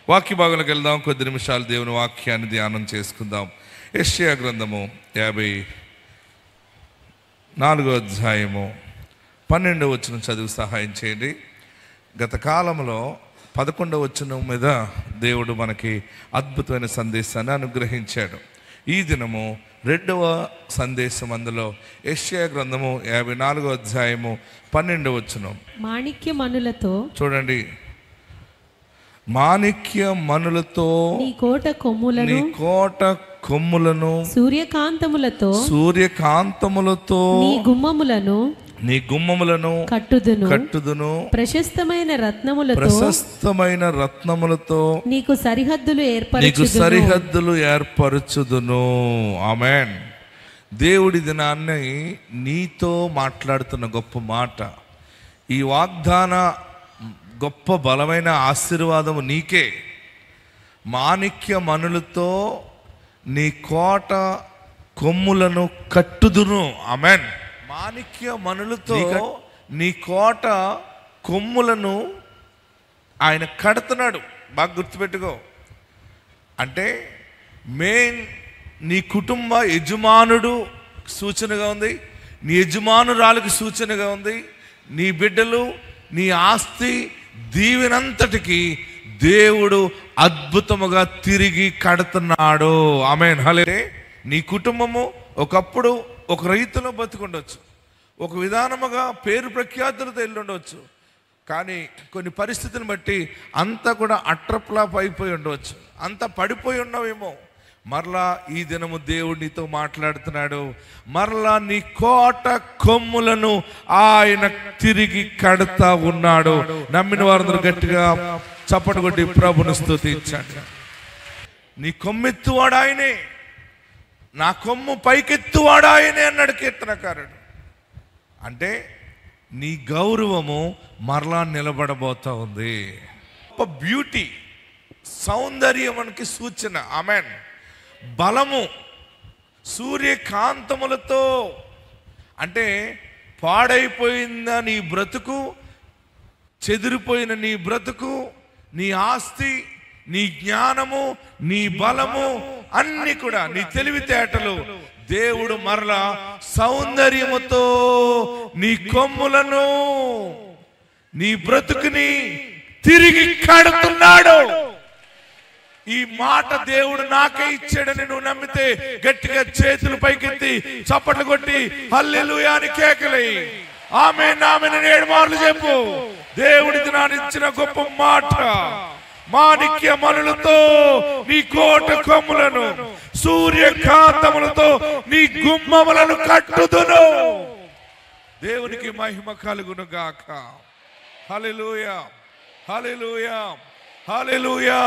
వాక్య భాగంలోకి వెళ్దాం. కొద్ది నిమిషాలు దేవుని వాక్యాన్ని ధ్యానం చేసుకుందాం. యెషయా గ్రంథము 54వ అధ్యాయము 12వ వచనం చదువు సహాయం చేయండి. గత కాలంలో 11వ వచనం మీద దేవుడు మనకి అద్భుతమైన సందేశాన్ని అనుగ్రహించాడు. ఈ దినము 2వ సందేశం. అందులో యెషయా గ్రంథము 54వ అధ్యాయము 12వ వచనం. మాణిక్యమణులతో చూడండి, మాణిక్యమణులతో నీ కోట కొమ్ములను సూర్యకాంతములతో నీ గుమ్మములను కట్టుదును ప్రశస్తమైన రత్నములతో నీకు సరిహద్దులు ఏర్పరచుదును. ఆమేన్. దేవుడి దినాన్ని నీతో మాట్లాడుతున్న గొప్ప మాట. ఈ వాగ్దాన గొప్ప బలమైన ఆశీర్వాదము నీకే. మాణిక్యమణులతో నీ కోట కొమ్ములను కట్టుదును. ఆమేన్. మాణిక్యమణులతో నీ కోట కొమ్ములను ఆయన కడుతున్నాడు. బాగా గుర్తుపెట్టుకో. అంటే మెయిన్ నీ కుటుంబ యజమానుడు సూచనగా ఉంది, నీ యజమానురాలకు సూచనగా ఉంది. నీ బిడ్డలు, నీ ఆస్తి దీవెనంతటికి దేవుడు అద్భుతముగా తిరిగి కడుతున్నాడు. ఆమేన్. హల్లెలూయా. నీ కుటుంబము ఒకప్పుడు ఒక రీతిలో బతుకుండొచ్చు, ఒక విధానముగా పేరు ప్రఖ్యాతులతో వెళ్ళుండవచ్చు. కానీ కొన్ని పరిస్థితులను బట్టి అంతా కూడా అట్రప్లాప్ అయిపోయి ఉండవచ్చు, అంతా పడిపోయి ఉన్నావేమో. మరలా ఈ దినము దేవుడు నీతో మాట్లాడుతున్నాడు. మరలా నీ కోట కొమ్ములను ఆయన తిరిగి కడతా ఉన్నాడు. నమ్మిన వారందరూ గట్టిగా చప్పటి కొట్టి ప్రభుని స్తుతించండి. నీ కొమ్మెత్తువాడు ఆయనే, నా కొమ్ము పైకెత్తువాడు ఆయనే అన్నాడు కీర్తనకారుడు. అంటే నీ గౌరవము మరలా నిలబడబోతా ఉంది. గొప్ప బ్యూటీ, సౌందర్యం మనకి సూచన. ఆమెన్. బలము, సూర్యకాంతములతో. అంటే పాడైపోయింద నీ బ్రతుకు, చెదిరిపోయిన నీ బ్రతుకు, నీ ఆస్తి, నీ జ్ఞానము, నీ బలము అన్ని కూడా, నీ తెలివితేటలు దేవుడు మరలా సౌందర్యముతో నీ కొమ్ములను, నీ బ్రతుకుని తిరిగి కడుతున్నాడు. ఈ మాట దేవుడు నాకే ఇచ్చాడని నువ్వు నమ్మితే గట్టిగా చేతులు పైకెత్తి చప్పట్లు కొట్టి హల్లెలూయా అని కేకలేయి. ఆమేన్ ఆమేన్ అని 7 మార్లు చెప్పు. దేవుడికి నాకు ఇచ్చిన గొప్ప మాట. మాణిక్యమణులతో నీ కోట కొమ్ములను, సూర్యకాంతములతో నీ గుమ్మములను కట్టుదును. దేవునికి మహిమ కలుగును గాక. హల్లెలూయా, హల్లెలూయా, హల్లెలూయా.